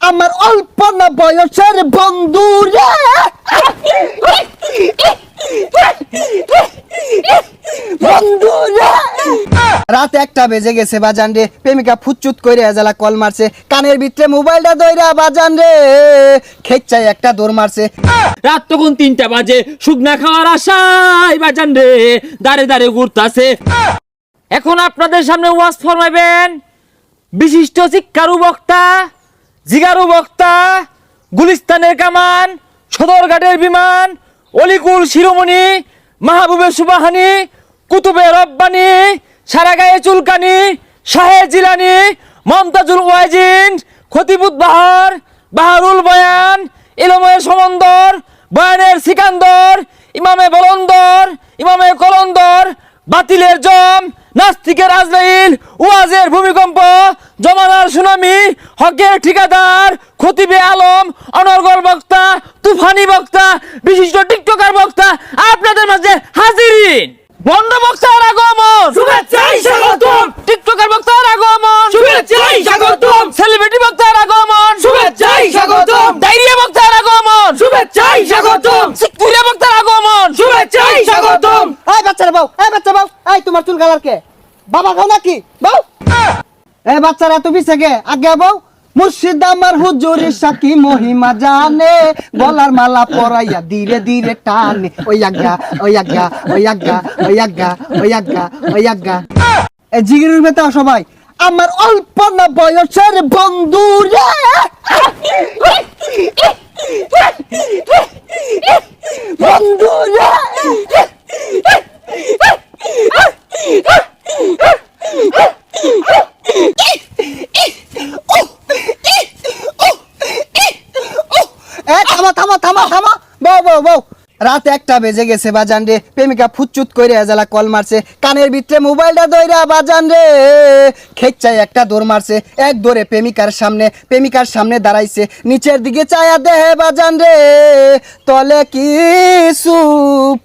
আমার অল্প না বয়সের বন্ধুরে বন্ধুরে রাত 1টা বেজে গেছে বাজান রে প্রেমিকা ফুচুত কইরে এজালা কল মারছে কানের ভিতরে মোবাইলটা দইরা বাজান রে খেচ্চাই একটা দৌড় মারছে রাত তখন 3টা বাজে শুকনা খাওয়ার আশায় বাজান রে দাঁড়ে দাঁড়ে ঘুরতাছে এখন আপনাদের সামনে ওয়াজ ফরমাইবেন বিশিষ্ট শিক্ষারু বক্তা জিগারু বক্তা গুলিস্তানের কামান সদরঘাটের বিমান অলিকুল শিরোমণি মাহবুবে সুবাহানি কুতুবে রব্বানি সারা গায়ে চুলকানি শাহে জিলানি মমতাজুল ওয়াজিন খতিবুত বাহার বাহারুল বয়ান ইলমে সমন্দর বয়ানের সিকান্দর ইমামে বলন্দর ইমামে কলন্দর বাতিলের জম নাস্তিকের আজরাইল ওয়াজের ভূমিকম্প জমানার সুনামি হকের ঠিকাদার খতিবে আলম অনর্গল বক্তা তুফানি বক্তা বিশিষ্ট টিকটকার বক্তা আপনাদের মাঝে হাজিরিন বন্ধ বক্তার আগমন শুভেচ্ছাই স্বাগতম টিকটকার বক্তার আগমন শুভেচ্ছাই স্বাগতম সেলিব্রিটি বক্তার আগমন শুভেচ্ছাই স্বাগতম ডায়রিয়া বক্তার আগমন শুভেচ্ছাই স্বাগতম সিকুরিয়া বক্তার আগমন শুভেচ্ছাই স্বাগতম এই বাচ্চারা বাউ এই বাচ্চা বাউ এই তোমার চুল কালার কে বাবা খাও নাকি বাউ এই বাচ্চারা তুমি থেকে আগে বাউ মুর্শিদ আমার হুজুরের সাকি মহিমা জানে গলার মালা পরাইয়া ধীরে ধীরে টানে ওই আগা ওই আগা ওই আগা ওই আগা ওই আগা ওই আগা এই জিগিরের মেতে সবাই আমার অল্প না বয়সের বন্ধুরে বন্ধুরে রাত 1টা বেজে গেছে বাজান রে প্রেমিকা ফুচুত কইরে এজালা কল মারছে কানের ভিতরে মোবাইলটা দইরা বাজান রে খেচ্চাই একটা দৌড় মারছে এক দৌড়ে প্রেমিকার সামনে দাঁড়াইছে নিচের দিকে চায়া দেহে বাজান রে তলে কিছু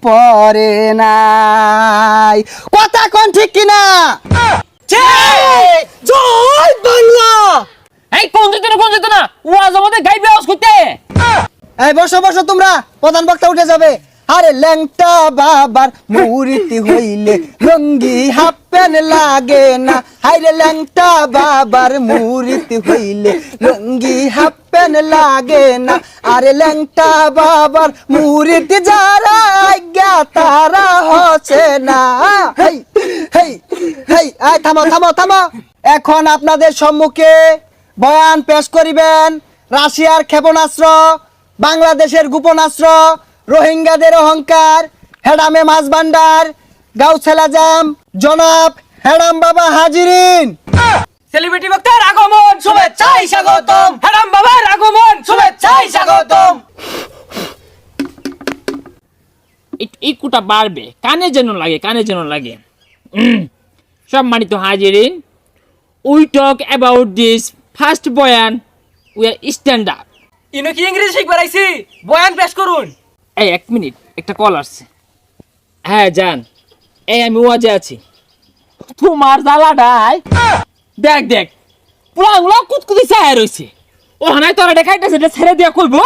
পরে নাই কথা কোন ঠিক কিনা জয় বাংলা এই কোন যেত না ওয়াজ আমাদের গাইবে আওয়াজ করতে এই বসো বসো তোমরা প্রধান বক্তা উঠে যাবে আরে ল্যাংটা বাবার মুরিতি হইলে লঙ্গি হাফ প্যান্ট লাগে না হাইরে ল্যাংটা বাবার মুরিতি হইলে লঙ্গি হাফ প্যান্ট লাগে না আরে ল্যাংটা বাবার মুরিতি যারা আজ্ঞা তারা হচ্ছে না হেই হেই হেই এই থামো থামো থামো এখন আপনাদের সম্মুখে বয়ান পেশ করিবেন রাশিয়ার ক্ষেপণাস্ত্র বাংলাদেশের গোপনাস্ত্র রোহিঙ্গাদের অহংকার হেডামে মাছ ভান্ডার গাউছেল আজম জনাব হেডাম বাবা হাজিরিন সেলিব্রিটি বক্তার আগমন শুভেচ্ছাই স্বাগতম হেরাম বাবার আগমন শুভেচ্ছাই স্বাগতম ইকুটা বাড়বে কানে যেন লাগে সম্মানিত হাজিরিন we talk about this first বয়ান উই আর স্ট্যান্ডার্ড ইনো কি ইংরেজি শিখবার আইছি বয়ান পেশ করুন এই 1 মিনিট একটা কল আসছে হ্যাঁ জান এই আমি ওয়াজে আছি তোমার জ্বালাটাই দেখ পুরাগুলো কুতকুতি চায় রয়েছে ও হানায় তোরা দেখাইতেছে এটা ছেড়ে দিয়া কইব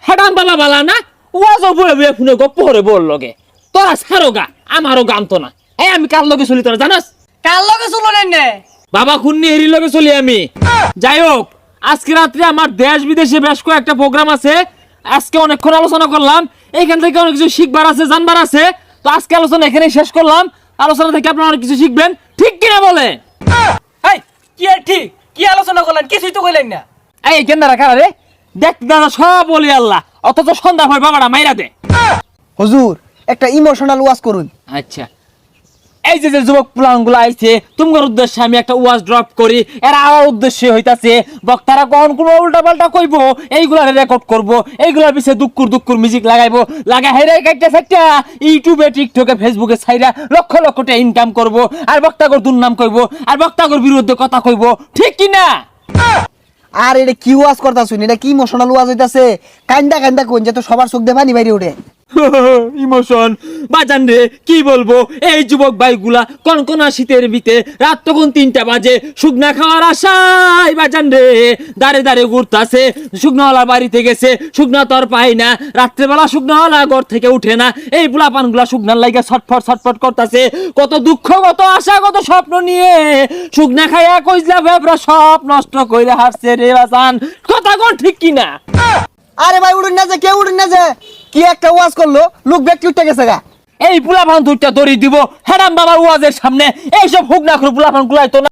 হেডান বালা না ওয়াজও বয়ে ফোনে গপ্প করে বল লগে তোরা ছাড়ো গা আমারও গান তো না এই আমি কার লগে চলি তোরা জানাস কার লগে চললেন নে বাবা খুন্নি হেরি লগে চলি আমি যাই হোক আজকে রাত্রে আমার দেশ বিদেশে বেশ কয়েকটা প্রোগ্রাম আছে আজকে অনেকক্ষণ আলোচনা করলাম এইখান থেকে অনেক কিছু শিখবার আছে জানবার আছে তো আজকে আলোচনা এখানে শেষ করলাম আলোচনা থেকে আপনারা অনেক কিছু শিখবেন ঠিক কিনা বলেন এই কি আর ঠিক কি আলোচনা করলেন কিছুই তো কইলেন না এই কেন রাখা রে দেখ দাদা সব বলি আল্লাহ অথচ সন্ধ্যা হয় বাবাটা মাইরা দে হুজুর একটা ইমোশনাল ওয়াজ করুন আচ্ছা এই যে যুবক প্লানগুলো আইছে তোমার উদ্দেশ্যে আমি একটা ওয়াজ ড্রপ করি এরা আমার উদ্দেশ্যে হইতাছে বক্তারা কখন কোন উল্টা পাল্টা কইব এইগুলা রেকর্ড করব এইগুলার পিছে দুক্কুর মিউজিক লাগাইবো লাগা হেরে কাটতে ফেকটা ইউটিউবে টিকটকে ফেসবুকে ছাইরা লক্ষ লক্ষ টাকা ইনকাম করব আর বক্তাগর দুর্নাম কইব আর বক্তাগর বিরুদ্ধে কথা কইব ঠিক কি না আর এটা কি ওয়াজ করতা শুনি এটা কি ইমোশনাল ওয়াজ হইতাছে কান্দা কোন যে তো সবার চোখ দিয়ে পানি বাইরে ওঠে ইমোশন বাজান রে, কি বলবো, এই যুবক ভাইগুলা কনকনা শীতের ভিতে রাত তখন 3টা বাজে, শুকনা খাওয়ার আশায় বাজান রে দাঁড়ে দাঁড়ে ঘুরতাছে। শুকনাওয়ালা বাড়িতে গেছে, শুকনা তো আর পাই না, রাত্রেবেলা শুকনাওয়ালা ঘর থেকে উঠে না, এই পোলাপানগুলা শুকনার লাইগা ছটফট ছটফট করতেছে। কত দুঃখ, কত আশা, কত স্বপ্ন নিয়ে শুকনা খাইয়া কইলা ভেবরা সব নষ্ট কইরা হারছে রে বাজান। কথা কোন ঠিক কিনা? আরে ভাই উড়ুন না যে, কেউ উড়ুন না যে, কি একটা ওয়াজ করলো, লোক ব্যক্তি উঠে গেছে গা। এই পোলাপান দুইটা দড়ি দিব হেরাম বাবার ওয়াজের সামনে, এইসব হুক না করে পোলাপান গুলাই তো না।